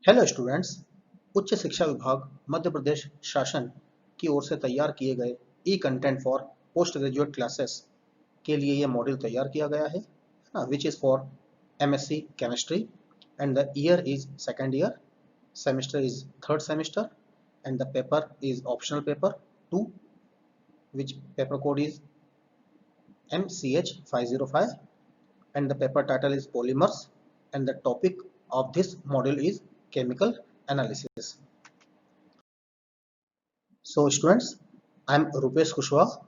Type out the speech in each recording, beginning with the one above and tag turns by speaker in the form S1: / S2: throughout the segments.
S1: Hello students. उच्च शिक्षा विभाग मध्य प्रदेश शासन की ओर से तैयार किए गए e content for post graduate classes के लिए यह मॉड्यूल तैयार किया गया है ना, which is for MSc chemistry and the year is second year, semester is third semester and the paper is optional paper 2, which paper code is MCH505 and the paper title is polymers and the topic of this module is chemical analysis. So students, I am Rupesh Kushwaha,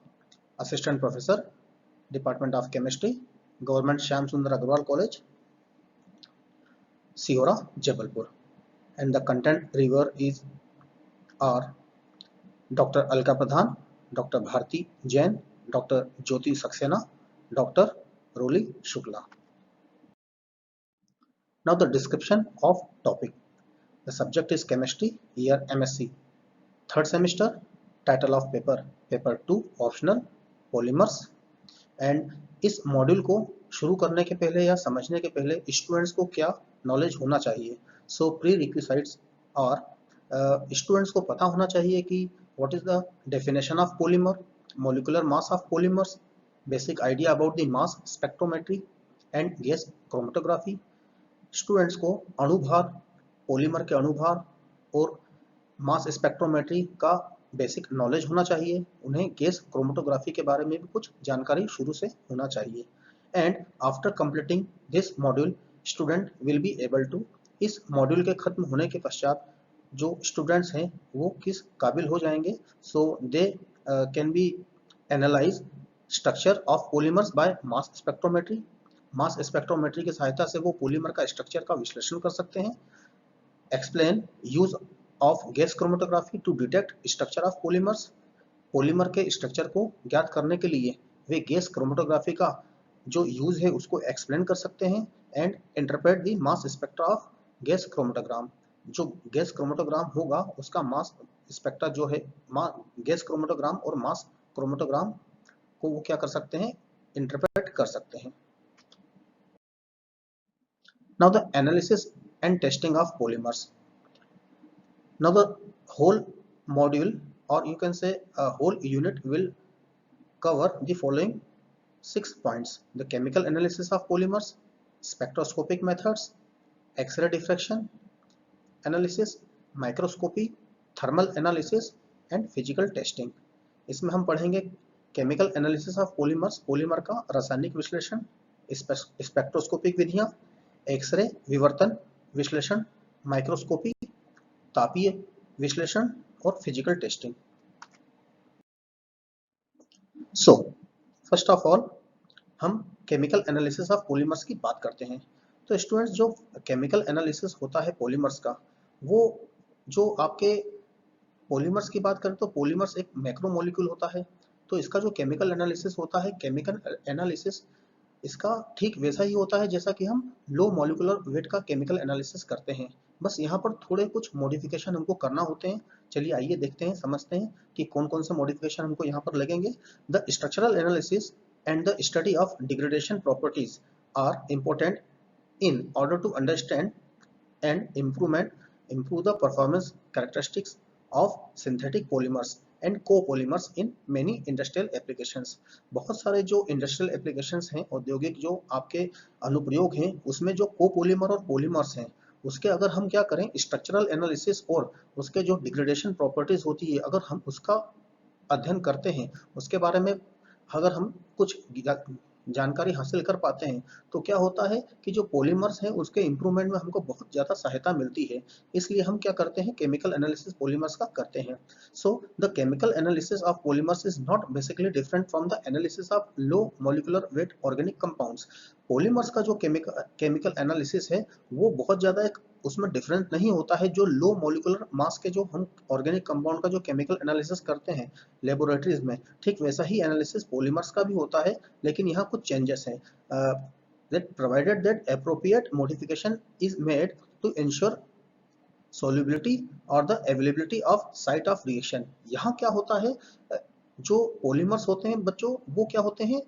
S1: Assistant Professor, Department of Chemistry, Government Shyam Sundar Agarwal College, Siora, Jabalpur. And the content reviewer are Dr. Alka Pradhan, Dr. Bharti Jain, Dr. Jyoti Saxena, Dr. Roli Shukla. Now the description of topic. The subject is chemistry, year MSc, third semester, title of paper, paper 2, optional, polymers. And इस module को शुरू करने के पहले या समझने के पहले स्टूडेंट्स को क्या नॉलेज होना चाहिए। सो प्री रिक्विजिट्स और स्टूडेंट्स को पता होना चाहिए कि what is the definition of polymer, molecular mass of polymers, basic idea about the mass spectrometry and gas chromatography. Students को अणुभार, पॉलीमर के अणुभार और मास स्पेक्ट्रोमेट्री का बेसिक नॉलेज होना चाहिए। उन्हें गैस क्रोमेटोग्राफी के बारे में भी कुछ जानकारी शुरू से होना चाहिए। And after completing this module student will be able to, इस मॉड्यूल के खत्म होने के पश्चात जो स्टूडेंट्स हैं वो किस काबिल हो जाएंगे। So they can be analyse structure of polymers by mass spectrometry. Mass spectrometry की सहायता से वो पॉलीमर का स्ट्रक्चर का विश्लेषण कर सकते हैं। Explain use of gas chromatography to detect structure of polymers. Polymer के स्ट्रक्चर को ज्ञात करने के लिए वे गैस क्रोमेटोग्राफी का जो यूज है उसको एक्सप्लेन कर सकते हैं। And interpret the mass spectra of gas chromatogram. जो गैस क्रोमेटोग्राम होगा उसका मास स्पेक्ट्रा जो है गैस क्रोमेटोग्राम और मास क्रोमेटोग्राम को वो क्या कर सकते हैं, इंटरप्रेट कर सकते हैं। Now the analysis and testing of polymers. Now the whole module, or you can say a whole unit, will cover the following 6 points: the chemical analysis of polymers, spectroscopic methods, X-ray diffraction analysis, microscopy, thermal analysis and physical testing. इसमें हम पढ़ेंगे chemical analysis of polymers, polymer का रासायनिक विश्लेषण, spectroscopic विधियां, x ray विवर्तन विश्लेषण, microscopy तापीय विश्लेषण और physical testing. So first of all हम केमिकल एनालिसिस ऑफ पॉलीमर्स की बात करते हैं। तो स्टूडेंट्स, जो केमिकल एनालिसिस होता है पॉलीमर्स का, वो जो आपके पॉलीमर्स की बात करें तो पॉलीमर्स एक मैक्रोमोलिक्यूल होता है। तो इसका जो केमिकल एनालिसिस होता है, केमिकल एनालिसिस इसका ठीक वैसा ही होता है जैसा कि हम लो मॉलिक्यूलर वेट का केमिकल एनालिसिस करते हैं। बस यहाँ पर थोड़े कुछ मॉडिफिकेशन हमको करना होते हैं। चलिए आइए देखते हैं, समझते हैं कि कौन कौन से मॉडिफिकेशन हमको यहाँ पर लगेंगे। The structural analysis and the study of degradation properties are important in order to understand and improve the performance characteristics of synthetic polymers and copolymers in many industrial applications. बहुत सारे जो इंडस्ट्रियल एप्लीकेशंस हैं, औद्योगिक जो आपके अनुप्रयोग हैं, उसमें जो कोपोलीमर और पॉलीमर्स हैं उसके अगर हम क्या करें, स्ट्रक्चरल एनालिसिस और उसके जो डिग्रेडेशन प्रॉपर्टीज होती है अगर हम उसका अध्ययन करते हैं, उसके बारे में अगर हम कुछ जानकारी हासिल कर पाते हैं तो क्या होता है कि जो पॉलीमर्स हैं उसके इंप्रूवमेंट में हमको बहुत ज़्यादा सहायता मिलती है। इसलिए हम क्या करते हैं, केमिकल एनालिसिस पॉलीमर्स का करते हैं। So the chemical analysis of polymers is not basically different from the analysis of low molecular weight organic compounds. Polymers का जो केमिकल एनालिसिस है वो बहुत ज़्यादा एक उसमें डिफरेंस नहीं होता है जो लो मॉलिक्यूलर मास के जो हम ऑर्गेनिक कंपाउंड का जो केमिकल एनालिसिस करते हैं लेबोरेटरीज में, ठीक वैसा ही एनालिसिस पॉलीमर्स का भी होता है। लेकिन यहाँ कुछ चेंजेस हैं। that provided that appropriate modification is made to ensure solubility or the availability of site of reaction। यहाँ क्या होता है, जो पॉलीमर्स होते हैं बच्चों वो क्या होते हैं,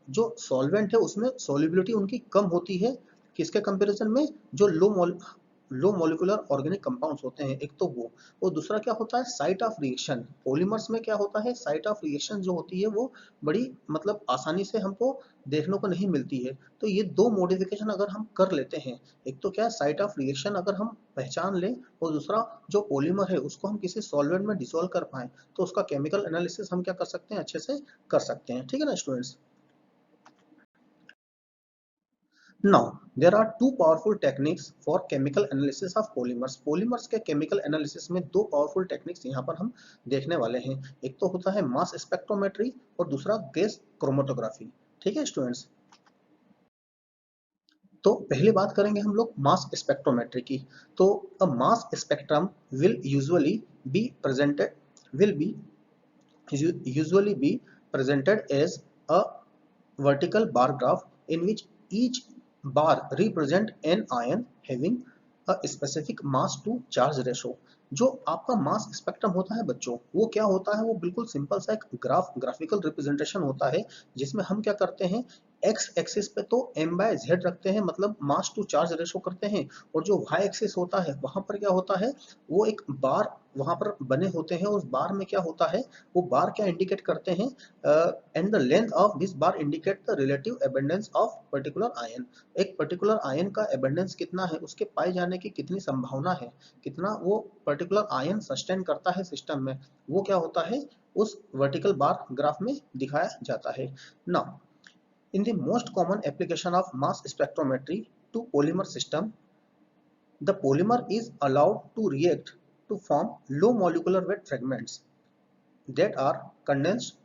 S1: जो सॉल्वेंट है उसमें सॉल्युबिलिटी उनकी कम होती है। किसके कंपैरिजन में, जो लो मॉलिक्यूलर ऑर्गेनिक कंपाउंड्स होते हैं, एक तो वो दूसरा क्या होता है साइट ऑफ रिएक्शन। पॉलीमर्स में क्या होता है साइट ऑफ रिएक्शन जो होती है वो बड़ी मतलब आसानी से हमको देखने को नहीं मिलती है। तो ये दो मॉडिफिकेशन अगर हम कर लेते हैं, एक तो क्या साइट ऑफ रिएक्शन अगर हम पहचान लें और दूसरा जो पॉलीमर है उसको हम किसी सॉल्वेंट में डिसॉल्व कर पाए तो उसका केमिकल एनालिसिस हम क्या कर सकते हैं अच्छे से कर सकते हैं। ठीक है ना students. Now, there are two powerful techniques for chemical analysis of polymers. Polymers के chemical analysis में दो powerful techniques यहाँ पर हम देखने वाले हैं। एक तो होता है mass spectrometry और दूसरा गैस क्रोमेटोग्राफी। ठीक है स्टूडेंट्स। तो पहले बात करेंगे हम लोग मास स्पेक्ट्रोमेट्री की। तो a mass spectrum will be usually be presented as a vertical bar graph in which each bar represent an ion having a specific mass to charge ratio। जो आपका मास स्पेक्ट्रम होता है बच्चों वो क्या होता है वो बिल्कुल सिंपल सा एक ग्राफिकल रिप्रेजेंटेशन होता है जिसमें हम क्या करते हैं एक्स एक्सिस पे तो m बाय जेड रखते हैं मतलब मास टू चार्ज रेशो करते हैं और जो y एक्सिस होता है वहां पर क्या होता है वो एक बार वहां पर बने होते हैं। उस बार में क्या होता है वो बार क्या इंडिकेट करते हैं and the length of this bar indicate the relative abundance of particular ion. एक पर्टिकुलर आयन का एबंडेंस कितना है उसके पाए जाने की कितनी संभावना है कितना वो पर्टिकुलर आयन सस्टेन करता है सिस्टम में वो क्या होता है उस वर्टिकल बार ग्राफ में दिखाया जाता है। Now in the most common application of mass spectrometry to polymer system, the polymer is allowed to react to form low molecular weight fragments that are condensed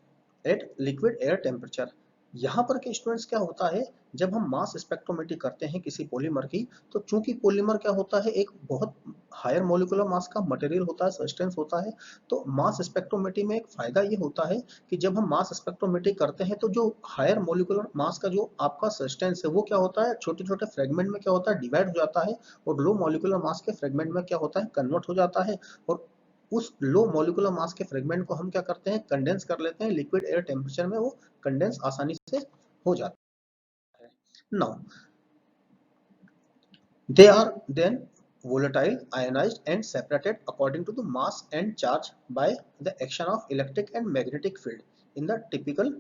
S1: at liquid air temperature। यहाँ पर के students क्या होता है जब हम mass spectrometry करते हैं किसी पॉलीमर की तो चूंकि पॉलीमर क्या होता है एक बहुत हायर मोलिकुलर मास का मटेरियल होता है सब्सटेंस होता है। तो मास स्पेक्ट्रोमेट्री में एक फायदा ये होता है कि जब हम मास स्पेक्ट्रोमेट्री करते हैं तो जो हायर मोलिकुलर मास का जो आपका सब्सटेंस है वो क्या होता है छोटे छोटे फ्रेगमेंट में क्या होता है डिवाइड हो जाता है और लो मोलिकुलर मास के फ्रेगमेंट में क्या होता है कन्वर्ट हो जाता है और उस लो मॉलिक्यूलर मास के फ्रेगमेंट को हम क्या करते हैं कंडेंस कर लेते हैं लिक्विड एयर टेम्परेचर में वो कंडेंस आसानी से हो जाता है। Now they are then volatile, ionized and separated according to the mass and charge by the action of electric and magnetic field in the typical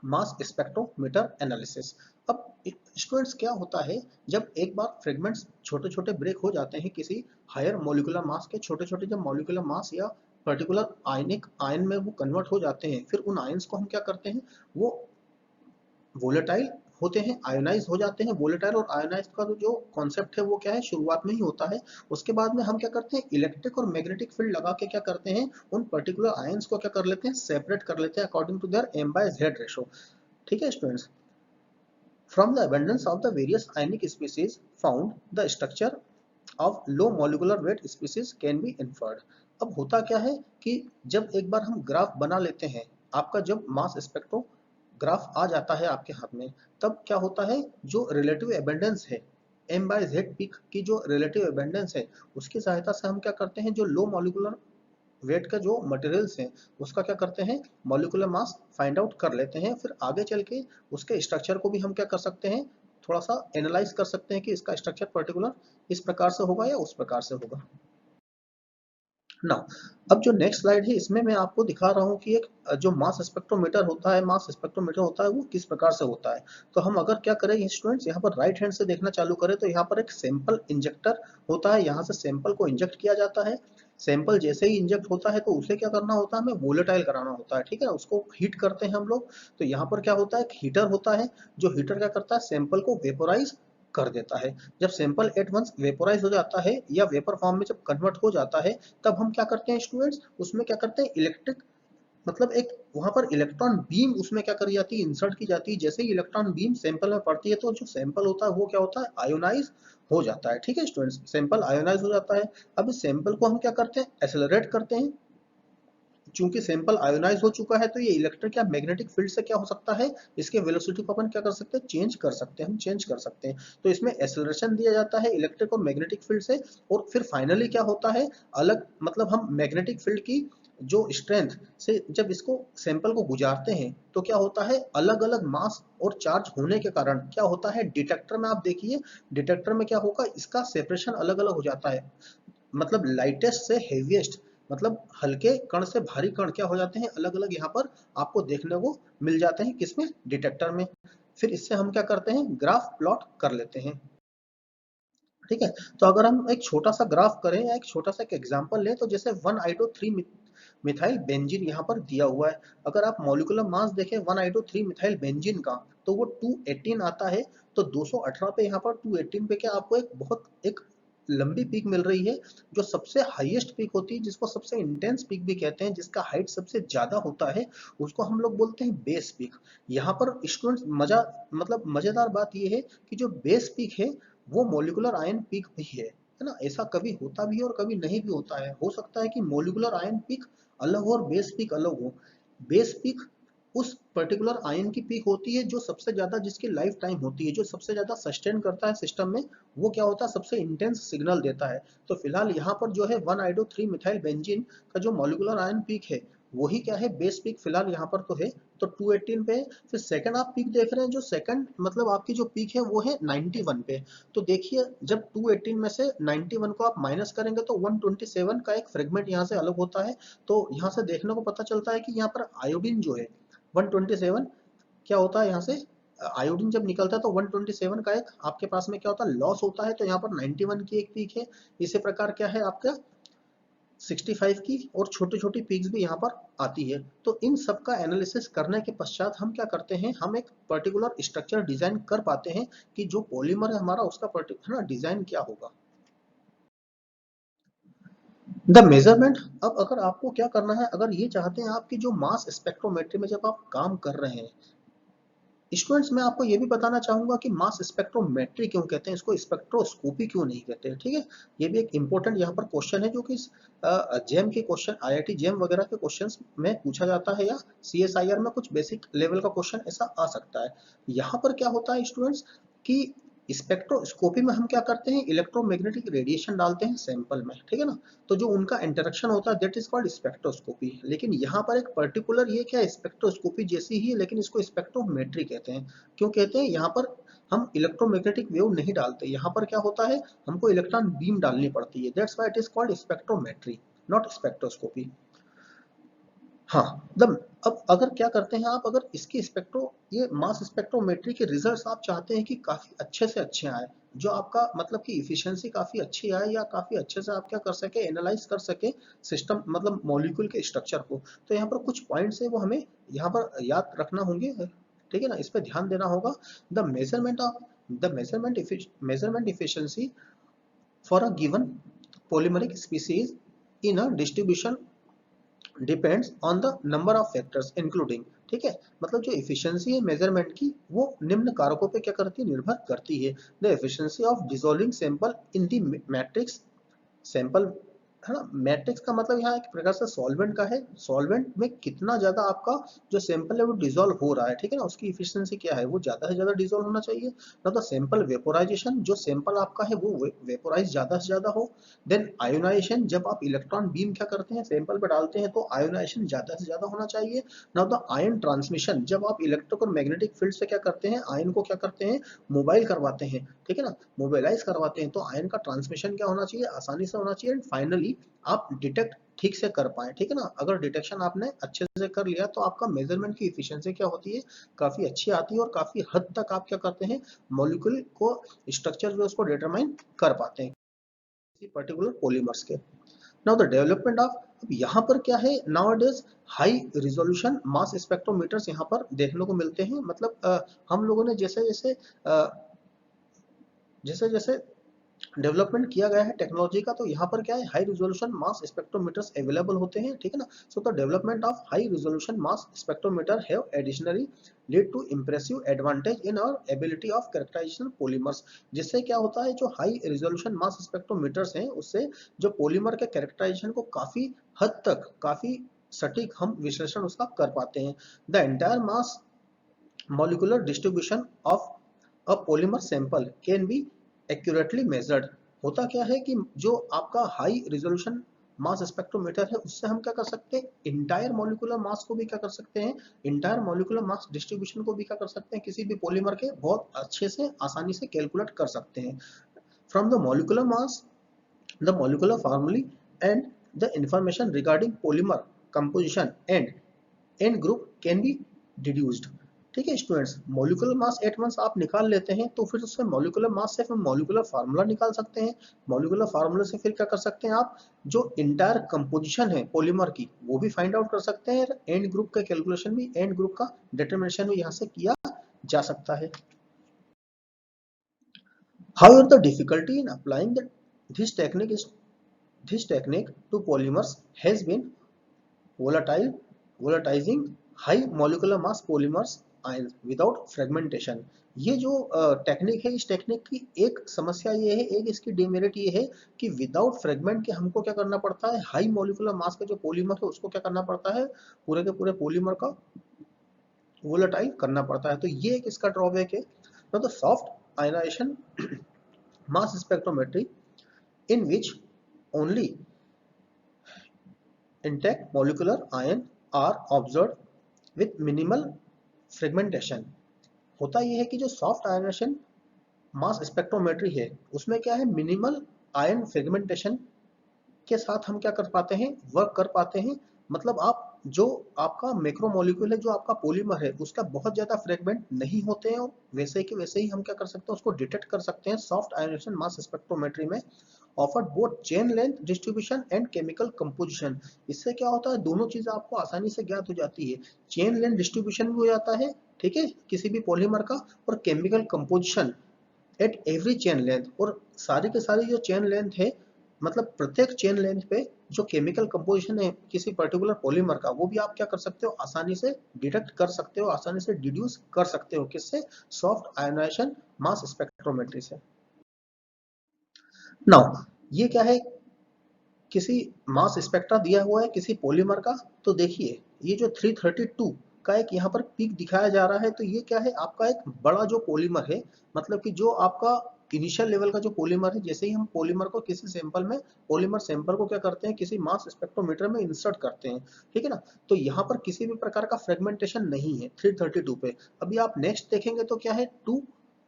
S1: mass spectrometer analysis. अब students क्या होता है जब एक बार फ्रेगमेंट्स छोटे छोटे ब्रेक हो जाते हैं किसी हायर मोलिकुलर मास के छोटे छोटे जब मोलिकुलर मास या पर्टिकुलर आयनिक आयन में वो कन्वर्ट हो जाते हैं फिर उन आयंस को हम क्या करते हैं वो वोलेटाइल होते हैं आयोनाइज हो जाते हैं। वोलेटाइल और आयोनाइज का जो कॉन्सेप्ट है वो क्या है शुरुआत में ही होता है। उसके बाद में हम क्या करते हैं इलेक्ट्रिक और मैग्नेटिक फील्ड लगा के क्या करते हैं उन पर्टिकुलर आयंस को क्या कर लेते हैं सेपरेट कर लेते हैं according to their m by z ratio. ठीक है students. From the abundance of the various ionic species found the structure of low molecular weight species can be inferred। अब होता क्या है कि जब एक बार हम ग्राफ बना लेते हैं आपका जब मास स्पेक्ट्रो ग्राफ आ जाता है आपके हाथ में तब क्या होता है जो रिलेटिव एबंडेंस है m by z पीक की जो रिलेटिव एबंडेंस है उसकी सहायता से हम क्या करते हैं जो लो मॉलिक्यूलर वेट का जो मटेरियल्स है उसका क्या करते हैं मॉलिक्यूलर मास फाइंड आउट कर लेते हैं फिर आगे चल के उसके स्ट्रक्चर को भी हम क्या कर सकते हैं थोड़ा सा एनालाइज कर सकते हैं कि इसका स्ट्रक्चर पर्टिकुलर इस प्रकार से होगा या उस प्रकार से होगा ना। अब जो नेक्स्ट स्लाइड है इसमें मैं आपको दिखा रहा हूँ कि एक जो मास स्पेक्ट्रोमीटर होता है मास स्पेक्ट्रोमीटर होता है वो किस प्रकार से होता है। तो हम अगर क्या करें स्टूडेंट्स यहाँ पर राइट हैंड से देखना चालू करें तो यहाँ पर एक सैंपल इंजेक्टर होता है यहाँ से सैंपल को इंजेक्ट किया जाता है। सैंपल जैसे ही इंजेक्ट होता है तो उसे क्या करना होता है हमें वोलेटाइल कराना होता है। ठीक है उसको हीट करते हैं हम लोग। तो यहाँ पर क्या होता है एक हीटर होता है जो हीटर क्या करता है सैंपल को वेपोराइज कर देता है। जब सैंपल एट वंस वेपोराइज हो जाता है या वेपर फॉर्म में जब कन्वर्ट हो जाता है तब हम क्या करते हैं स्टूडेंट्स उसमें क्या करते हैं इलेक्ट्रिक मतलब एक वहां पर इलेक्ट्रॉन बीम उसमें क्या करी जाती है इंसर्ट की जाती है। जैसे ही इलेक्ट्रॉन बीम सैंपल में पड़ती है तो जो सैंपल होता है वो क्या होता है आयोनाइज हो जाता है। ठीक है स्टूडेंट्स सैंपल आयोनाइज हो जाता है। अब इस सैंपल को हम क्या करते हैं एक्सेलरेट करते हैं। चूंकि सैंपल आयोनाइज हो चुका है तो ये इलेक्ट्रिक या मैग्नेटिक फील्ड से क्या हो सकता है इसके वेलोसिटी को अपन क्या कर सकते हैं चेंज कर सकते हैं हम चेंज कर सकते हैं। तो इसमें एक्सेलरेशन दिया जाता है इलेक्ट्रिक और मैग्नेटिक फील्ड से और फिर फाइनली क्या होता है अलग मतलब हम मैग्नेटिक फील्ड की जो स्ट्रेंथ से जब इसको सैंपल को गुजारते हैं तो क्या होता है, अलग अलग मास और चार्ज होने के कारण क्या होता है, डिटेक्टर में आप देखिए, डिटेक्टर में क्या होगा, इसका सेपरेशन अलग अलग हो जाता है, मतलब लाइटेस्ट से हेवीएस्ट, मतलब हल्के कण से भारी कण क्या हो जाते हैं, अलग अलग यहाँ पर आपको देखने को मिल जाते हैं, किसमें, डिटेक्टर में। फिर इससे हम क्या करते हैं, ग्राफ प्लॉट कर लेते हैं। ठीक है, तो अगर हम एक छोटा सा ग्राफ करें या एक छोटा सा एक एग्जांपल लें, तो जैसे 1 आइडो 3 मिथाइल बेंजीन यहाँ पर दिया हुआ है। अगर आप मॉलिक्यूलर मास देखें 1 आइडो 3 मिथाइल बेंजीन का, तो वो 218 आता है। तो 218 पे यहाँ पर 218 पे क्या आपको एक बहुत एक लंबी पीक मिल रही है, जो सबसे हाईएस्ट पीक होती है, जिसको सबसे इंटेंस पीक भी कहते हैं, जिसका हाइट सबसे ज्यादा होता है, उसको हम लोग बोलते हैं बेस पीक। यहाँ पर स्टूडेंट्स मजा मतलब मजेदार बात यह है कि जो बेस पीक है वो मॉलिक्यूलर आयन पीक भी है ना। ऐसा कभी होता भी है और कभी नहीं भी होता है, हो सकता है कि मॉलिक्यूलर आयन पीक अलग हो और बेस पीक अलग हो। बेस पीक उस पर्टिकुलर आयन की पीक होती है जो सबसे ज्यादा, जिसकी लाइफ टाइम होती है, जो सबसे ज्यादा सस्टेन करता है सिस्टम में, वो क्या होता है, सबसे इंटेंस सिग्नल देता है। तो फिलहाल यहाँ पर जो है 1 आइडो 3 मिथाइल बेंजीन का जो मॉलिक्यूलर आयन पीक है, वही क्या है, बेस पीक फिलहाल यहाँ पर तो है, तो 218 पे है। फिर सेकंड आप पीक देख रहे हैं, जो सेकंड मतलब आपकी जो पीक है वो है 91 पे। तो देखिए जब 218 में से 91 को आप माइनस करेंगे तो 127 का एक फ्रेगमेंट यहाँ से अलग होता है। तो यहाँ से देखने को पता चलता है कि यहाँ पर आयोडीन जो है 127 क्या होता है, यहाँ से आयोडीन जब निकलता है तो 127 का एक आपके पास में क्या होता है, लॉस होता है। तो यहाँ पर 91 की एक पीक है। इसी प्रकार क्या है आपका 65 की और छोटी छोटी पीक्स भी यहाँ पर आती है। तो इन सब का एनालिसिस करने के पश्चात हम क्या करते हैं, हम एक पर्टिकुलर स्ट्रक्चर डिजाइन कर पाते हैं कि जो पॉलीमर है हमारा, उसका पर्टिकुलर ना डिजाइन क्या होगा। द मेजरमेंट, अब अगर आपको क्या करना है, अगर ये चाहते हैं आपकी जो मास स्पेक्ट्रोमेट्री में जब आप काम कर रहे हैं, स्टूडेंट्स मैं आपको ये भी बताना चाहूंगा कि मास स्पेक्ट्रोमेट्री क्यों कहते हैं, इसको स्पेक्ट्रोस्कोपी क्यों नहीं कहते हैं। ठीक है, ये भी एक इंपॉर्टेंट यहाँ पर क्वेश्चन है, जो कि जेम के क्वेश्चन, आईआईटी जेम वगैरह के क्वेश्चंस में पूछा जाता है, या सीएसआईआर में कुछ बेसिक लेवल का क्वेश्चन ऐसा आ सकता है। यहाँ पर क्या होता है स्टूडेंट्स कि स्पेक्ट्रोस्कोपी में हम क्या करते हैं, इलेक्ट्रोमैग्नेटिक रेडिएशन डालते हैं सैंपल में, ठीक है ना। तो जो उनका इंटरेक्शन होता है दैट इज कॉल्ड स्पेक्ट्रोस्कोपी। लेकिन यहाँ पर एक पर्टिकुलर ये क्या है, स्पेक्ट्रोस्कोपी जैसी ही है, लेकिन इसको स्पेक्ट्रोमेट्री कहते हैं। क्यों कहते हैं, यहाँ पर हम इलेक्ट्रोमैग्नेटिक वेव नहीं डालते, यहाँ पर क्या होता है, हमको इलेक्ट्रॉन बीम डालनी पड़ती है, that's why it is called spectrometry, not spectroscopy. हाँ, मतलब अब अगर क्या करते हैं आप, अगर इसकी ये मास स्पेक्ट्रोमेट्री के रिजल्ट्स आप चाहते हैं कि काफी अच्छे से अच्छे आए, जो आपका मतलब कि इफिशियंसी काफी अच्छी आए, या काफी अच्छे से आप क्या कर सके, एनालाइज कर सके सिस्टम मतलब मॉलिक्यूल के स्ट्रक्चर को, तो यहाँ पर कुछ पॉइंट्स है वो हमें यहाँ पर याद रखना होंगे। ठीक है ना, इस पे ध्यान देना होगा। The measurement of the measurement efficiency for a given polymeric species in a distribution depends on the number of factors including. ठीक है, मतलब जो इफिशियंसी है मेजरमेंट की, वो निम्न कारकों पे क्या करती है, निर्भर करती है। The efficiency of dissolving sample in the matrix sample, है ना। मैट्रिक्स का मतलब यहाँ एक प्रकार से सॉल्वेंट का है, सॉल्वेंट में कितना ज्यादा आपका जो सैंपल है वो डिसॉल्व हो रहा है, ठीक है ना, उसकी इफिशियंसी क्या है, वो ज्यादा से ज्यादा डिसॉल्व होना चाहिए। ना तो सैंपल वेपोराइजेशन, जो सैंपल आपका है वो वेपोराइज ज्यादा से ज्यादा हो। देन आयोनाइजेशन, जब आप इलेक्ट्रॉन बीम क्या करते हैं, सैंपल पे डालते हैं, तो आयोनाइजेशन ज्यादा से ज्यादा होना चाहिए। ना तो आयन ट्रांसमिशन, जब आप इलेक्ट्रिक और मैग्नेटिक फील्ड से क्या करते हैं, आयन को क्या करते हैं, मोबाइल करवाते हैं, ठीक है ना, मोबाइलाइज करवाते हैं, तो आयन का ट्रांसमिशन क्या होना चाहिए, आसानी से होना चाहिए। एंड फाइनली आप डिटेक्ट ठीक से कर पाए, ठीक है ना। अगर डिटेक्शन आपने अच्छे से कर लिया तो आपका मेजरमेंट की इफिशियंसी क्या होती है, काफी अच्छी आती है, और काफी हद तक आप क्या करते हैं, मॉलिक्यूल को स्ट्रक्चर जो उसको डिटरमाइन कर पाते हैं किसी पर्टिकुलर पॉलीमर्स के। नाउ द डेवलपमेंट ऑफ, अब यहाँ पर क्या है, now days high resolution mass spectrometers यहाँ पर देखने को मिलते हैं। मतलब हम लोगों ने जैसे जैसे जैसे जैसे डेवलपमेंट किया गया है टेक्नोलॉजी का, तो यहाँ पर क्या है, high resolution mass spectrometers available होते हैं, ठीक है ना। So the development of high resolution mass spectrometer have additionally lead to impressive advantage in our ability of characterization polymers. जिससे क्या होता है, जो हाई रिजोल्यूशन मास स्पेक्ट्रोमीटर्स हैं, उससे जो पॉलीमर के कैरेक्टराइजेशन को काफी हद तक, काफी सटीक हम विश्लेषण उसका कर पाते हैं। The entire mass molecular distribution of a polymer sample can be accurately measured. होता क्या है कि जो आपका हाई रिजोल्यूशन मास स्पेक्ट्रोमीटर है उससे हम क्या कर सकते हैं, इंटायर मॉलिक्यूलर मास को भी क्या कर सकते हैं, इंटायर मॉलिक्यूलर मास डिस्ट्रीब्यूशन को भी क्या कर सकते हैं, किसी भी पॉलीमर के बहुत अच्छे से आसानी से कैलकुलेट कर सकते हैं। From the molecular mass, the molecular formulae and the information regarding polymer composition and end group can be deduced। ठीक है students, molecular mass at once आप निकाल लेते हैं तो फिर उससे मॉलिक्यूलर मास से फिर मॉलिक्यूलर फार्मूला निकाल सकते हैं। मॉलिक्यूलर फार्मूला से फिर क्या कर सकते हैं आप, जो इंटायर कंपोजिशन है पॉलीमर की वो भी फाइंड आउट कर सकते हैं। एंड ग्रुप का कैलकुलेशन भी, एंड ग्रुप का डिटर्मिनेशन भी यहाँ से किया जा सकता है। However, the difficulty in applying this technique is this technique to polymers has been volatilizing high molecular mass polymers ions without fragmentation। ये जो टेक्निक है, इस टेक्निक की एक समस्या ये है, एक इसकी डिमेरिट ये है कि विदाउट फ्रेगमेंट के हमको क्या करना पड़ता है, हाई मॉलिक्यूलर मास का जो पॉलीमर है उसको क्या करना पड़ता है, पूरे के पूरे पॉलीमर का वोलेटाइल करना पड़ता है। तो ये एक इसका ड्रॉबैक है। तो soft ionization mass spectrometry in which only intact molecular ion are observed with minimal fragmentation। होता यह है कि जो सॉफ्ट आयनाइजेशन मास स्पेक्ट्रोमेट्री है उसमें क्या है, मिनिमल आयन फ्रेगमेंटेशन के साथ हम क्या कर पाते हैं, वर्क कर पाते हैं। मतलब आप जो आपका मैक्रोमोलिक्यूल है, जो आपका पॉलीमर है उसका बहुत ज्यादा फ्रेगमेंट नहीं होते हैं और वैसे कि वैसे ही हम क्या कर सकते हैं, उसको डिटेक्ट कर सकते हैं सॉफ्ट आयनाइजेशन मास स्पेक्ट्रोमेट्री में। Offered both chain length distribution and chemical composition. इससे क्या होता है, दोनों चीजें आपको आसानी से ज्ञात हो जाती है। चेन लेंथ डिस्ट्रीब्यूशन भी हो जाता है, ठीक है, किसी भी पॉलीमर का, और chemical composition at every chain length. और सारी के सारी जो चेन लेंथ है, मतलब प्रत्येक चेन लेंथ पे जो केमिकल कंपोजिशन है किसी पर्टिकुलर पॉलीमर का, वो भी आप क्या कर सकते हो, आसानी से डिटेक्ट कर सकते हो, आसानी से डिड्यूस कर सकते हो। किससे, सॉफ्ट आयनाइजेशन मास स्पेक्ट्रोमेट्री से। नाउ ये क्या है, किसी मास स्पेक्ट्रा दिया हुआ है किसी पॉलीमर का, तो देखिए ये जो 332 का एक यहाँ पर पीक दिखाया जा रहा है, तो ये क्या है, आपका एक बड़ा जो पॉलीमर है, मतलब कि जो आपका इनिशियल लेवल का जो पॉलीमर है। जैसे ही हम पॉलीमर को किसी सैंपल में, पॉलीमर सैंपल को क्या करते हैं, किसी मास स्पेक्ट्रोमीटर में इंसर्ट करते हैं, ठीक है ना, तो यहाँ पर किसी भी प्रकार का फ्रेगमेंटेशन नहीं है 332 पे। अभी आप नेक्स्ट देखेंगे तो क्या है, 2,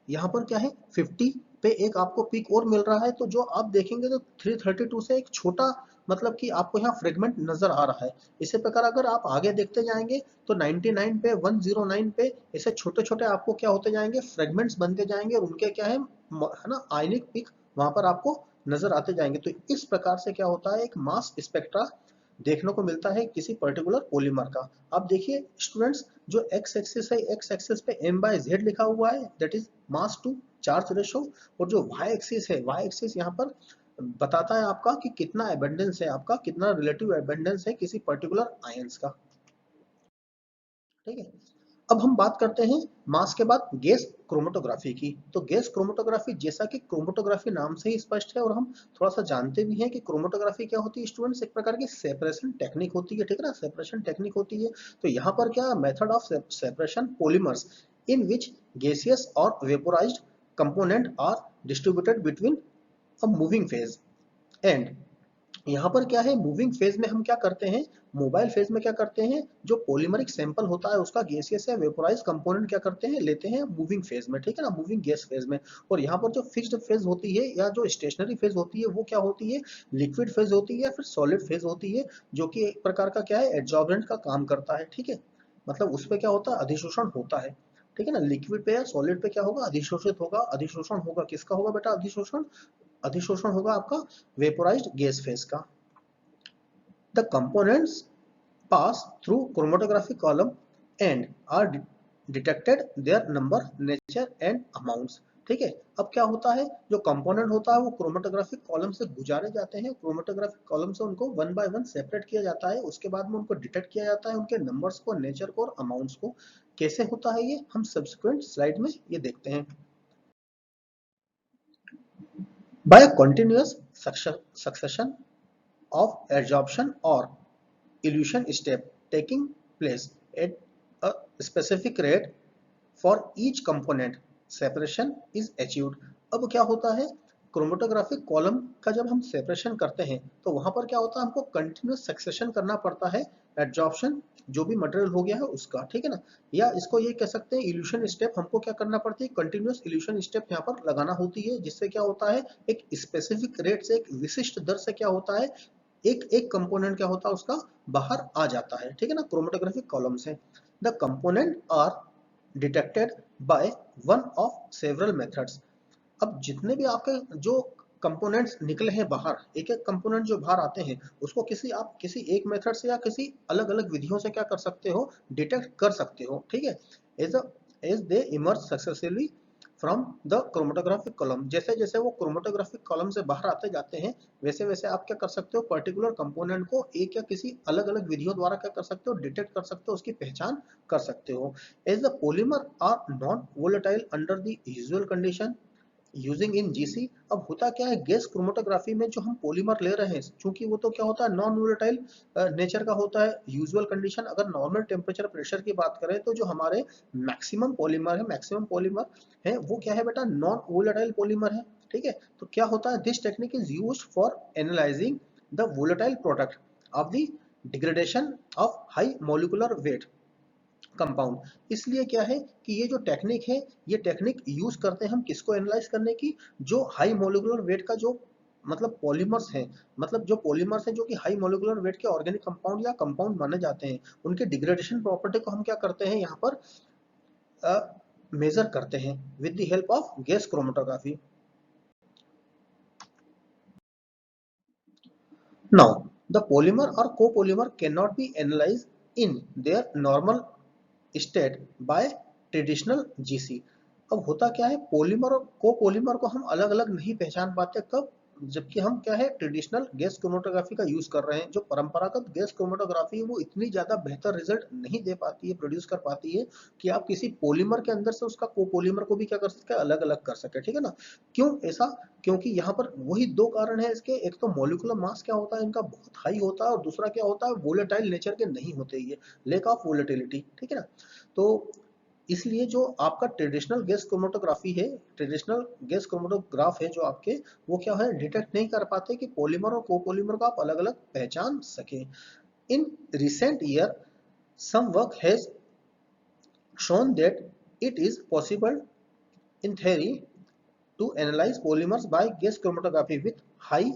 S1: यहाँ पर क्या है 50 पे एक आपको पीक और मिल रहा है। तो जो आप देखेंगे तो 332 से एक छोटा, मतलब कि आपको यहाँ फ्रेगमेंट नजर आ रहा है। इसी प्रकार अगर आप आगे देखते जाएंगे तो 99 पे, 109 पे ऐसे छोटे छोटे आपको क्या होते जाएंगे, फ्रेगमेंट्स बनते जाएंगे, और उनके क्या है ना, आयनिक पीक वहां पर आपको नजर आते जाएंगे। तो इस प्रकार से क्या होता है, एक मास स्पेक्ट्रा देखने को मिलता है किसी पर्टिकुलर पॉलीमर का। आप देखिए स्टूडेंट्स, जो एक्स एक्सिस है, एक्स एक्सिस पे m/z लिखा हुआ है, that is mass to charge ratio. और जो y एक्सिस है, y एक्सिस यहाँ पर बताता है आपका कि कितना एबंडेंस है, आपका कितना रिलेटिव एबंडेंस है किसी पर्टिकुलर आयंस का, ठीक है। अब हम बात करते हैं मास के बाद गैस क्रोमेटोग्राफी की। तो गैस क्रोमेटोग्राफी, जैसा कि क्रोमेटोग्राफी नाम से ही स्पष्ट है और हम थोड़ा सा जानते भी हैं कि क्रोमेटोग्राफी क्या होती है स्टूडेंट्स, एक प्रकार की सेपरेशन टेक्निक होती है, ठीक है ना, सेपरेशन टेक्निक होती है। तो यहाँ पर क्या method of separation polymers in which gaseous or vaporised component are distributed between a moving phase and. यहाँ पर क्या है, मूविंग फेज में हम क्या करते हैं, मोबाइल फेज में क्या करते हैं, जो पॉलीमरिक सैंपल होता है उसका गैसियस या वेपोराइज कंपोनेंट क्या करते हैं, लेते हैं मूविंग फेज में, ठीक है ना, मूविंग गैस फेज में। और यहाँ पर जो फिक्स्ड फेज होती है या जो स्टेशनरी फेज होती है वो क्या होती है, लिक्विड फेज होती है या फिर सॉलिड फेज होती है, जो कि एक प्रकार का क्या है, एडजॉर्बेंट का काम करता है, ठीक है। मतलब उस पर क्या होता है, अधिशोषण होता है, ठीक है ना। लिक्विड पे या सॉलिड पे क्या होगा, अधिशोषित होगा, अधिशोषण होगा, किसका होगा बेटा, अधिशोषण, अधिशोषण होगा आपका वेपोराइज्ड गैस फेज का। The components pass through chromatographic column and are detected their number, nature and amounts। ठीक है। अब क्या होता है, जो कंपोनेंट होता है वो क्रोमेटोग्राफिक कॉलम से गुजारे जाते हैं, क्रोमेटोग्राफिक कॉलम से उनको वन बाय वन सेपरेट किया जाता है, उसके बाद में उनको डिटेक्ट किया जाता है, उनके नंबर्स को, नेचर को और अमाउंट्स को। कैसे होता है ये, हम सब्सिक्वेंट स्लाइड में ये देखते हैं। By a continuous succession of adsorption or elution step taking place at a specific rate for each component, separation is achieved। अब क्या होता है, क्रोमेटोग्राफिक कॉलम का जब हम सेपरेशन करते हैं तो वहां पर क्या होता है, हमको कंटिन्यूस सक्सेशन करना पड़ता है एडजॉर्प्शन जो भी मटेरियल हो गया है उसका, ठीक है ना। या इसको ये कह सकते हैं इल्यूशन स्टेप, हमको क्या करना पड़ती है, कंटिन्यूस इल्यूशन स्टेप यहाँ पर लगाना होती है, जिससे क्या होता है एक स्पेसिफिक रेट से, एक विशिष्ट दर से क्या होता है, एक एक कंपोनेंट क्या होता है उसका बाहर आ जाता है, ठीक है ना, क्रोमेटोग्राफिक कॉलम से। The component are detected by one of several methods. अब जितने भी आपके जो कंपोनेंट्स निकले हैं बाहर, एक एक कंपोनेंट जो बाहर आते हैं उसको किसी एक मेथड से या किसी अलग अलग विधियों से क्या कर सकते हो, डिटेक्ट कर सकते हो, ठीक है। As as they emerge successfully from the chromatographic column, जैसे जैसे वो क्रोमेटोग्राफिक कॉलम से बाहर आते जाते हैं वैसे वैसे आप क्या कर सकते हो, पर्टिकुलर कंपोनेंट को एक या किसी अलग अलग विधियों द्वारा क्या कर सकते हो, डिटेक्ट कर सकते हो, उसकी पहचान कर सकते हो। As the polymer are non volatile under the usual condition using in GC. अब होता क्या है, गैस क्रोमेटोग्राफी में जो हम पॉलीमर ले रहे हैं, क्योंकि वो तो क्या होता है नॉन वोलेटाइल नेचर का होता है, यूजुअल कंडीशन अगर नॉर्मल टेम्परेचर प्रेशर की बात करें तो जो हमारे मैक्सिमम पॉलीमर है वो क्या है बेटा, नॉन वोलेटाइल पॉलीमर है, ठीक है। तो क्या होता है, this technique is used for analysing the volatile product of the degradation of high molecular weight compound. इसलिए क्या है कि ये जो टेक्निक है, ये टेक्निक यूज करते हैं हम किसको एनालाइज करने की, जो हाई मोलिकुलर वेट का जो मतलब पॉलीमर्स हैं, मतलब जो पॉलीमर्स हैं जो कि हाई मोलिकुलर वेट के ऑर्गेनिक कंपाउंड या कंपाउंड माने जाते हैं, उनके डिग्रेडेशन प्रॉपर्टी को हम क्या करते हैं यहाँ पर मेजर करते हैं with the help of gas chromatography. Now, the polymer or copolymer cannot be analyzed in their normal state by traditional GC। अब होता क्या है, पॉलीमर और कोपोलीमर को हम अलग अलग नहीं पहचान पाते, कब, जबकि हम क्या है ट्रेडिशनल गैस क्रोमेटोग्राफी का यूज कर रहे हैं। जो परंपरागत गैस क्रोमेटोग्राफी है वो इतनी ज्यादा बेहतर रिजल्ट नहीं दे पाती है, प्रोड्यूस कर पाती है कि आप किसी पॉलीमर के अंदर से उसका कोपोलीमर को भी क्या कर सकते हैं, अलग अलग कर सके, ठीक है ना। क्यों ऐसा, क्योंकि यहाँ पर वही दो कारण है इसके, एक तो मॉलिक्यूलर मास क्या होता है इनका बहुत हाई होता है, और दूसरा क्या होता है, वोलेटाइल नेचर के नहीं होते ये, लेक ऑफ वोलेटिलिटी, ठीक है ना। तो इसलिए जो आपका ट्रेडिशनल गैस क्रोमेटोग्राफी है, ट्रेडिशनल गैस क्रोमेटोग्राफ है जो आपके, वो क्या है डिटेक्ट नहीं कर पाते कि पॉलीमर और कोपोलीमर को आप अलग अलग पहचान सके। In recent year some work has shown that it is possible in theory to analyze polymers by gas chromatography with high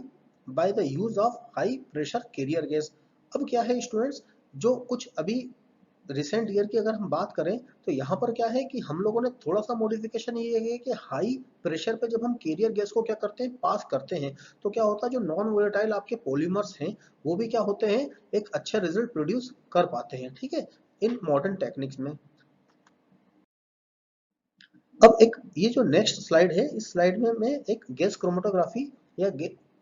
S1: by the use of high pressure carrier gas। अब क्या है स्टूडेंट्स, जो कुछ अभी रिसेंट ईयर की अगर हम बात करें तो यहाँ पर क्या है कि हम लोगों ने थोड़ा सा मॉडिफिकेशन ये है कि हाई प्रेशर पे जब हम कैरियर गैस को क्या करते हैं, पास करते हैं, तो क्या होता है जो नॉन वोलेटाइल आपके पॉलीमर्स हैं वो भी क्या होते हैं, एक अच्छा रिजल्ट प्रोड्यूस कर पाते हैं, ठीक है, इन मॉडर्न टेक्निक्स में। अब एक ये जो नेक्स्ट स्लाइड है, इस स्लाइड में मैं एक गैस क्रोमेटोग्राफी या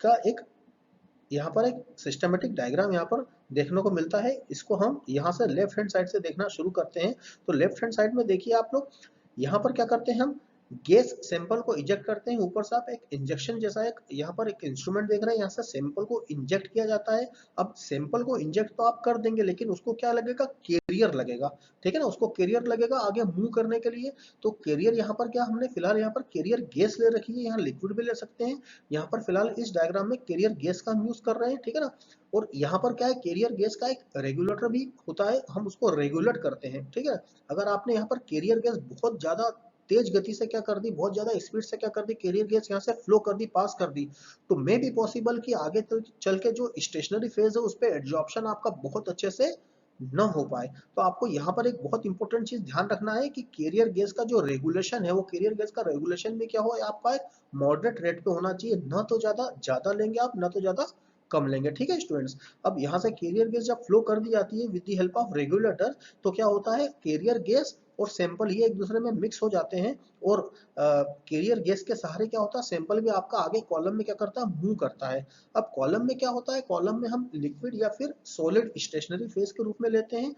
S1: का एक यहाँ पर एक सिस्टमेटिक डायग्राम यहाँ पर देखने को मिलता है। इसको हम यहाँ से लेफ्ट हैंड साइड से देखना शुरू करते हैं। तो लेफ्ट हैंड साइड में देखिए आप लोग, यहाँ पर क्या करते हैं, हम गैस सैंपल को इजेक्ट करते हैं, ऊपर से आप एक इंजेक्शन जैसा एक यहाँ पर एक इंस्ट्रूमेंट देख रहे हैं, यहाँ से सैंपल को इंजेक्ट किया जाता है। अब सैंपल को इंजेक्ट तो आप कर देंगे, लेकिन उसको क्या लगेगा, कैरियर लगेगा, ठीक है ना, उसको कैरियर लगेगा आगे मूव करने के लिए। तो कैरियर यहाँ पर क्या, हमने फिलहाल यहाँ पर कैरियर गैस ले रखी है, यहाँ लिक्विड भी ले सकते हैं, यहाँ पर फिलहाल इस डायग्राम में कैरियर गैस का हम यूज कर रहे हैं, ठीक है ना। और यहाँ पर क्या है, कैरियर गैस का एक रेगुलेटर भी होता है, हम उसको रेगुलेट करते हैं, ठीक है। अगर आपने यहाँ पर कैरियर गैस बहुत ज्यादा तेज गति से क्या कर दी, बहुत ज्यादा स्पीड से क्या कर दी, कैरियर गैस यहाँ से फ्लो कर दी, पास कर दी, तो मे बी पॉसिबल कि आगे चल के जो स्टेशनरी फेज है उस पर एब्जॉर्प्शन आपका बहुत अच्छे से न हो पाए। तो आपको यहाँ पर एक बहुत इंपॉर्टेंट चीज ध्यान रखना है कि कैरियर गैस का जो रेगुलेशन है, वो कैरियर गैस का रेगुलेशन भी क्या हो, आपका एक मॉडरेट रेट पे होना चाहिए, न तो ज्यादा ज्यादा लेंगे आप, न तो ज्यादा कम लेंगे, ठीक है स्टूडेंट्स। अब यहाँ से कैरियर गैस जब फ्लो कर दी जाती है with the help of regulator, तो क्या होता है, कैरियर गैस और सैंपल ये एक दूसरे में मिक्स हो जाते हैं, और कैरियर गैस के सहारे क्या होता है, सैंपल भी आपका आगे कॉलम में क्या करता है, मूव करता है। अब कॉलम में क्या होता है, कॉलम में हम लिक्विड या फिर सॉलिड स्टेशनरी फेज के रूप में लेते हैं,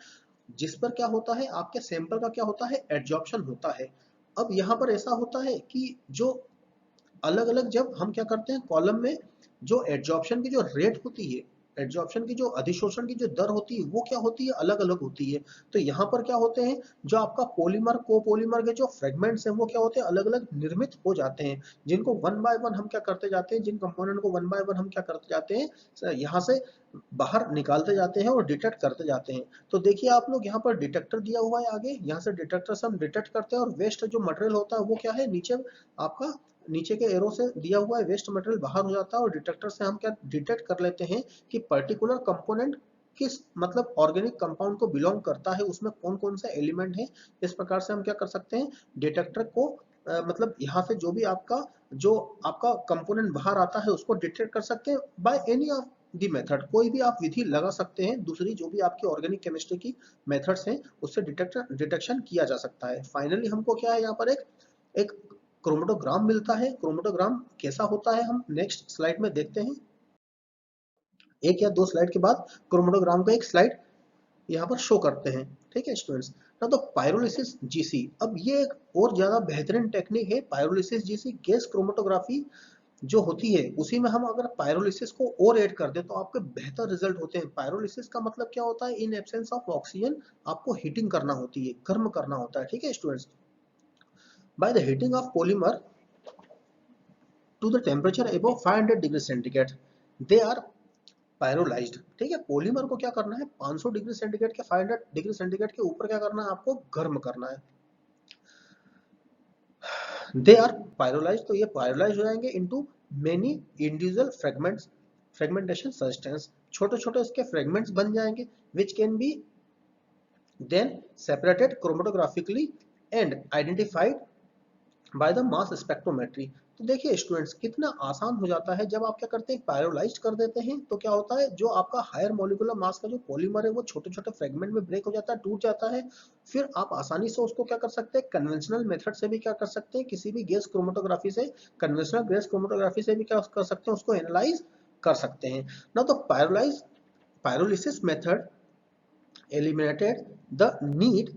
S1: जिस पर क्या होता है, आपके सैंपल का क्या होता है, एड्जॉर्प्शन होता है। अब यहाँ पर ऐसा होता है कि जो अलग अलग जब हम क्या करते हैं कॉलम में, जो एड्जॉर्प्शन की जो रेट होती है, एड्जॉर्प्शन की जो अधिशोषण की जो दर होती है वो क्या होती है, अलग अलग होती है। तो यहाँ पर क्या होते हैं, जो आपका पॉलीमर कोपॉलीमर के जो फ्रेगमेंट्स हैं वो क्या होते हैं, अलग अलग निर्मित हो जाते हैं, जिनको वन बाय वन हम क्या करते जाते हैं, जिन कंपोनेंट को वन बाय वन हम क्या करते जाते हैं, यहाँ से बाहर निकालते जाते हैं और डिटेक्ट करते जाते हैं। तो देखिए आप लोग यहाँ पर डिटेक्टर दिया हुआ है आगे, यहाँ से डिटेक्टर से हम डिटेक्ट करते हैं और वेस्ट जो मटेरियल होता है वो क्या है, नीचे आपका नीचे के एरो से दिया हुआ है वेस्ट मटेरियल बाहर हो जाता है और डिटेक्टर से हम क्या डिटेक्ट कर लेते हैं कि पर्टिकुलर कंपोनेंट किस मतलब ऑर्गेनिक कंपाउंड को बिलोंग करता है, उसमें कौन कौन सा एलिमेंट है। इस प्रकार से हम क्या कर सकते हैं, डिटेक्टर को मतलब यहाँ से जो आपका कंपोनेंट बाहर आता है उसको डिटेक्ट कर सकते हैं by any of the method. कोई भी आप विधि लगा सकते हैं, दूसरी जो भी आपकी ऑर्गेनिक केमिस्ट्री की मेथड्स हैं उससे डिटेक्शन किया जा सकता है। फाइनली हमको क्या है, यहाँ पर एक क्रोमेटोग्राम मिलता है। क्रोमेटोग्राम कैसा होता है हम नेक्स्ट स्लाइड में देखते हैं, एक या दो स्लाइड के बाद क्रोमेटोग्राम का एक स्लाइड यहाँ पर शो करते हैं। ठीक है स्टूडेंट्स, ना तो पायरोलिसिस जीसी, अब ये एक और ज्यादा बेहतरीन टेक्निक है पायरोलिसिस जीसी, गैस क्रोमेटोग्राफी जो होती है उसी में हम अगर पायरोलिसिस को और ऐड कर दे तो आपके बेहतर रिजल्ट होते हैं। पायरोलिसिस का मतलब क्या होता है, इन एब्सेंस ऑफ ऑक्सीजन आपको हीटिंग करना होती है, गर्म करना होता है। ठीक है students, by the heating of polymer to the temperature above 500 degree centigrade they are pyrolysed. ठीक है, पॉलीमर को क्या करना है, 500 डिग्री सेंटीग्रेड के 500 डिग्री सेंटीग्रेड के ऊपर क्या करना है, आपको गर्म करना है। दे आर पायरोलाइज्ड, तो ये पायरोलाइज हो जाएंगे into many individual fragments, fragmentation substance, छोटे छोटे इसके फ्रेगमेंट्स बन जाएंगे which can be then separated chromatographically and identified by the mass spectrometry. तो देखिए स्टूडेंट्स कितना आसान हो जाता है जब आप क्या करते हैं, पायरोलाइज कर देते हैं तो क्या होता है, जो आपका हायर मॉलिक्यूलर मास का जो पॉलीमर है वो छोटे छोटे फ्रेगमेंट में ब्रेक हो जाता है, टूट जाता है। फिर आप आसानी से उसको क्या कर सकते हैं, कन्वेंशनल मेथड से भी क्या कर सकते हैं, किसी भी गैस क्रोमेटोग्राफी से, कन्वेंशनल गैस क्रोमेटोग्राफी से भी क्या कर सकते हैं, उसको एनालाइज कर सकते हैं ना। तो pyrolysis method eliminated the need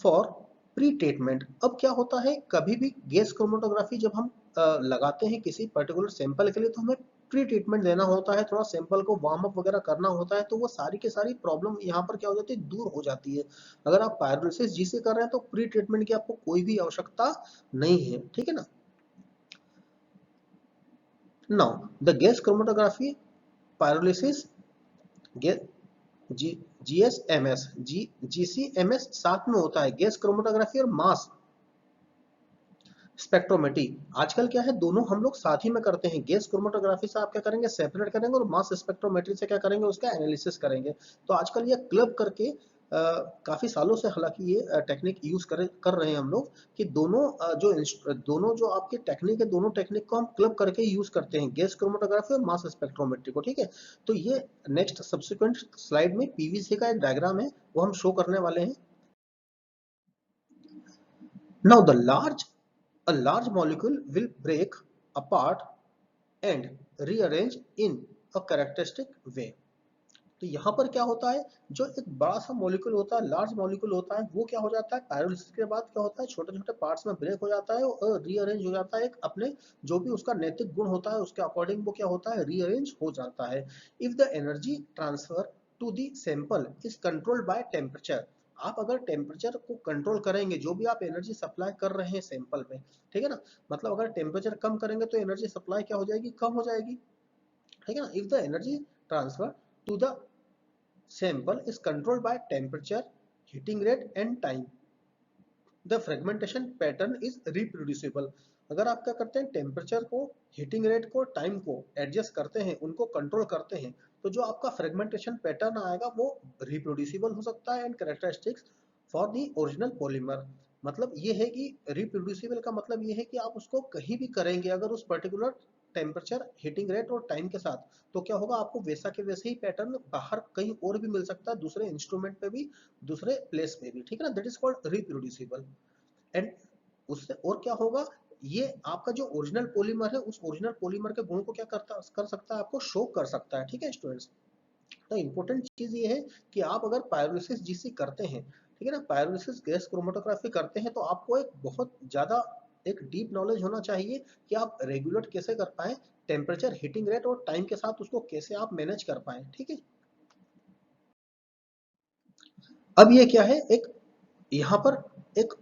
S1: for pre treatment. अब क्या होता है, कभी भी गैस क्रोमेटोग्राफी जब हम लगाते हैं किसी पर्टिकुलर सैंपल के लिए तो हमें प्री ट्रीटमेंट देना होता है, थोड़ा सैंपल को वार्म अप वगैरह करना होता है, तो वो सारी की सारी प्रॉब्लम यहाँ पर क्या हो जाती है, दूर हो जाती है। अगर आप पायरोलिसिस जीसी कर रहे हैं तो प्री ट्रीटमेंट की आपको कोई भी आवश्यकता नहीं है। ठीक है ना। Now the gas chromatography pyrolysis G GSMS GCMS साथ में होता है, गैस क्रोमेटोग्राफी और मास स्पेक्ट्रोमेट्री। आजकल क्या है, दोनों हम लोग साथ ही में करते हैं। गैस क्रोमेटोग्राफी से आप क्या करेंगे, सेपरेट करेंगे, और मास स्पेक्ट्रोमेट्री से क्या करेंगे, उसका एनालिसिस करेंगे। तो आजकल ये क्लब करके काफी सालों से हालांकि ये टेक्निक यूज कर रहे हैं हम लोग, कि दोनों जो आपकी टेक्निक है, दोनों टेक्निक को हम क्लब करके यूज करते हैं, गैस क्रोमेटोग्राफी और मास स्पेक्ट्रोमेट्री को। ठीक है, तो ये नेक्स्ट सब्सिक्वेंट स्लाइड में पीवीसी का एक डायग्राम है वो हम शो करने वाले हैं। Now a large molecule will break apart and rearrange in a characteristic way. तो यहाँ पर क्या होता है, जो एक बड़ा सा मॉलिक्यूल होता है, लार्ज मॉलिक्यूल होता है, वो क्या हो जाता है, पायरोलिसिस के बाद क्या होता है, छोटे छोटे पार्ट्स में ब्रेक हो जाता है और रीअरेंज हो जाता है, एक अपने जो भी उसका नैतिक गुण होता है उसके अकॉर्डिंग वो क्या होता है, रीअरेंज हो जाता है। If the energy transfer to the sample is controlled by temperature, आप अगर टेम्परेचर को कंट्रोल करेंगे, जो भी आप एनर्जी सप्लाई कर रहे हैं सैंपल में, ठीक है ना, मतलब अगर टेम्परेचर कम करेंगे तो एनर्जी सप्लाई क्या हो जाएगी, कम हो जाएगी। ठीक है ना। If the energy transfer to the sample is controlled by temperature, heating rate and time, the fragmentation pattern is reproducible। अगर आप क्या करते हैं, टेम्परेचर को, हीटिंग रेट को, टाइम को एडजस्ट करते हैं, उनको कंट्रोल करते हैं, तो जो आपका फ्रेगमेंटेशन पैटर्न आएगा वो रिप्रोड्यूसिबल हो सकता है and characteristics for the original polymer. मतलब ये है कि रिप्रोड्यूसिबल का मतलब ये है कि आप उसको कहीं भी करेंगे अगर उस पर्टिकुलर टेम्परेचर, हीटिंग रेट और टाइम के साथ, तो क्या होगा, आपको वैसा के वैसे ही पैटर्न बाहर कहीं और भी मिल सकता है, दूसरे इंस्ट्रूमेंट पे भी, दूसरे प्लेस पे भी। ठीक है ना, that is called reproducible. And उससे और क्या होगा, ये आपका जो ओरिजिनल पॉलीमर है उस ओरिजिनल पॉलीमर के गुण को क्या कर सकता है, आपको शो कर सकता है। ठीक है स्टूडेंट्स, तो इंपॉर्टेंट चीज ये है कि आप अगर पायरोलिसिस जीसी करते हैं, ठीक है ना, पायरोलिसिस गैस क्रोमेटोग्राफी करते हैं, तो आपको एक बहुत ज्यादा एक डीप नॉलेज होना चाहिए कि आप रेगुलेट कैसे कर पाए टेम्परेचर, हीटिंग रेट और टाइम के साथ उसको कैसे आप मैनेज कर पाए। ठीक है, अब ये क्या है, एक यहाँ पर एक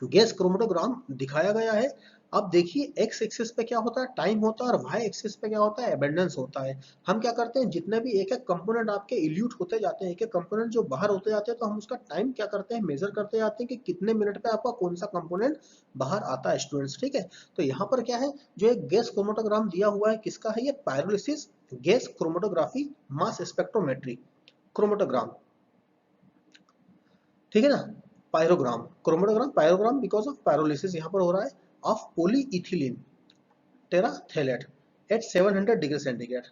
S1: गैस क्रोमेटोग्राम दिखाया गया है। अब देखिए एक्स एक्सिस पे क्या होता है, टाइम होता है, और वाई एक्सिस पे क्या होता है, एबंडेंस होता है। हम क्या करते हैं, जितने भी एक एक कंपोनेंट आपके इल्यूट होते जाते हैं, एक एक कंपोनेंट जो बाहर होते जाते हैं, तो हम उसका टाइम क्या करते हैं, मेजर करते जाते हैं कि कितने मिनट पे आपका कौन सा कंपोनेंट बाहर आता है स्टूडेंट्स। ठीक है, तो यहाँ पर क्या है, जो एक गैस क्रोमेटोग्राम दिया हुआ है, किसका है ये, pyrolysis gas chromatography mass spectrometry chromatogram. ठीक है ना, pyrogram, chromatogram, pyrogram because of pyrolysis यहाँ पर हो रहा है of polyethylene terephthalate at 700 degree centigrade.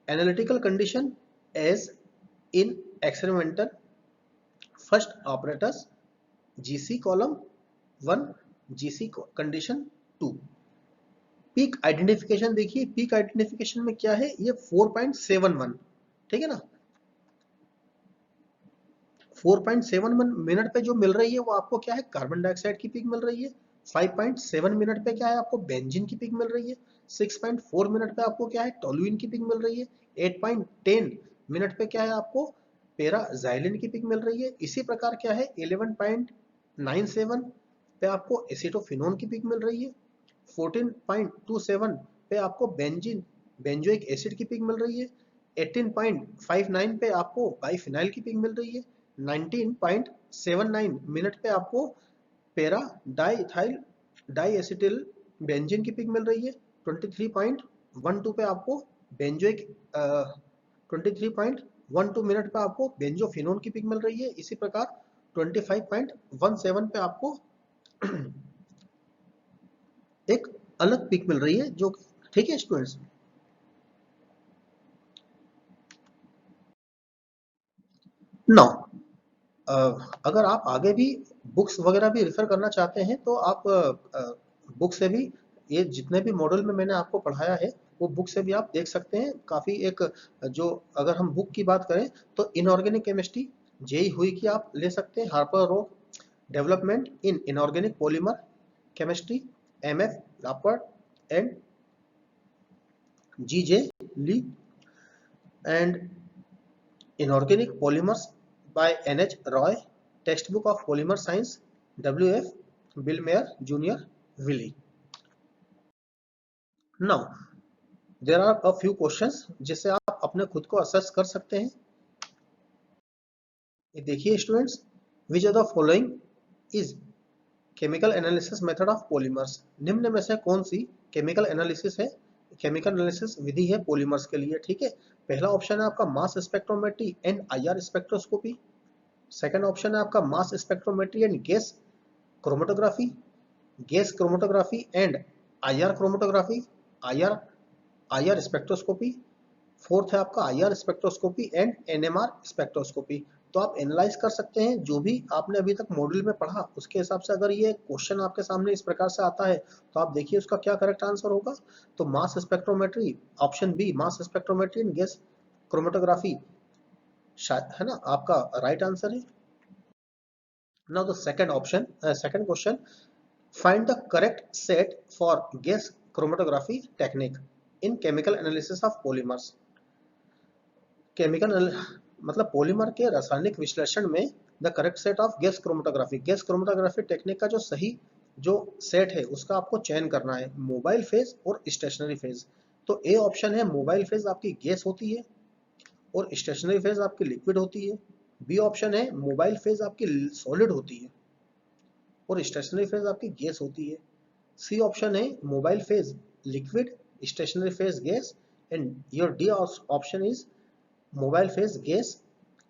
S1: Analytical condition as in experimental first operators GC column 1, GC condition 2। Peak identification देखिए, peak identification में क्या है, ये 4.71, ठीक है ना, 4.71 मिनट पे जो मिल रही है वो आपको क्या है, कार्बन डाइऑक्साइड की पीक मिल रही है। 5.7 मिनट पे क्या है, आपको बेंजीन की पीक मिल रही है। 6.4 मिनट पे आपको क्या है, टोलुइन की पीक मिल रही है। 8.10 मिनट पे क्या है, आपको पेराजाइलिन की पीक मिल रही है। इसी प्रकार क्या है, 11.97 पे आपको एसिटोफिनोन की पीक मिल रही है। 14.27 पे आपको बेंजीन बेंजोइक एसिड की पीक मिल रही है। 18.59 पे आपको बाइफिनाइल की पीक मिल रही है। 19.79 मिनट पे आपको पेरा डाइथाइल डाइएसिटिल बेंजीन की पीक मिल रही है। 23.12 पे आपको बेंजोइक 23.12 मिनट पे आपको बेंजोफिनोन की पीक मिल रही है। इसी प्रकार 25.17 पे आपको एक अलग पीक मिल रही है जो, ठीक है स्टूडेंट्स। नौ, अगर आप आगे भी बुक्स वगैरह भी रेफर करना चाहते हैं तो आप बुक से भी, ये जितने भी मॉडल में मैंने आपको पढ़ाया है वो बुक से भी आप देख सकते हैं। काफ़ी एक जो, अगर हम बुक की बात करें तो इनऑर्गेनिक केमिस्ट्री जेई हुई की आप ले सकते हैं, Harper Row development in inorganic polymer chemistry, MF Lappert and GJ Lee, and Inorganic Polymers by N.H. Roy, Textbook of Polymer Science, W.F. Billmeyer Jr. Wiley. Now, there are a few questions जिससे आप अपने खुद को assess कर सकते हैं। ये देखिए students, which of the following is chemical analysis method of polymers? निम्न में से कौन सी chemical analysis है, केमिकल एनालिसिस विधि है पॉलीमर्स के लिए। ठीक है, पहला ऑप्शन है आपका मास spectrometry and IR spectroscopy. Second option है आपका मास spectrometry and gas chromatography, gas chromatography and IR chromatography, IR IR spectroscopy. Fourth है आपका IR spectroscopy and NMR spectroscopy. तो आप एनालाइज कर सकते हैं जो भी आपने अभी तक मॉड्यूल में पढ़ा, उसके हिसाब से अगर ये क्वेश्चन आपके सामने इस प्रकार से आता है तो आप देखिए उसका क्या करेक्ट आंसर होगा। तो mass spectrometry, option B mass spectrometry and gas chromatography शायद है ना आपका राइट आंसर है। Now the second option, second question, find the correct set for gas chromatography technique in chemical analysis of polymers. Chemical मतलब polymer के रासायनिक विश्लेषण में the correct set of gas chromatography, gas chromatography technique का जो सही जो सेट है उसका आपको चयन करना है, मोबाइल फेज और स्टेशनरी फेज। तो ए ऑप्शन है मोबाइल फेज आपकी गैस होती है और स्टेशनरी फेज आपकी लिक्विड होती है। बी ऑप्शन है मोबाइल फेज आपकी सॉलिड होती है और स्टेशनरी फेज आपकी गैस होती है। सी ऑप्शन है mobile phase liquid, stationary phase gas, and your D option is mobile phase gas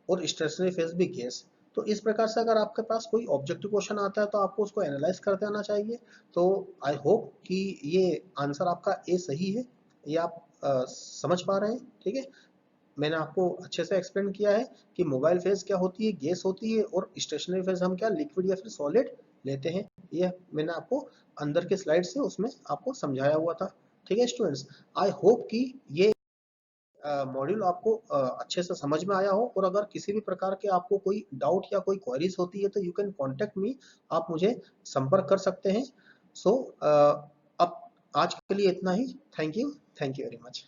S1: और स्टेशनरी फेज भी गैस। तो इस प्रकार से अगर आपके पास कोई ऑब्जेक्टिव क्वेश्चन आता है तो आपको उसको एनालाइज करते आना चाहिए। तो आई होप कि ये आंसर आपका ए सही है, ये आप समझ पा रहे हैं। ठीक है, मैंने आपको अच्छे से एक्सप्लेन किया है कि मोबाइल फेज क्या होती है, गैस होती है, और स्टेशनरी फेज हम क्या लिक्विड या फिर सॉलिड लेते हैं। ये मैंने आपको अंदर के स्लाइड से उसमें आपको समझाया हुआ था। ठीक है स्टूडेंट्स, आई होप कि ये मॉड्यूल आपको अच्छे से समझ में आया हो, और अगर किसी भी प्रकार के आपको कोई डाउट या कोई क्वेरीज होती है तो यू कैन कॉन्टेक्ट मी, आप मुझे संपर्क कर सकते हैं। सो अब आज के लिए इतना ही। Thank you very much.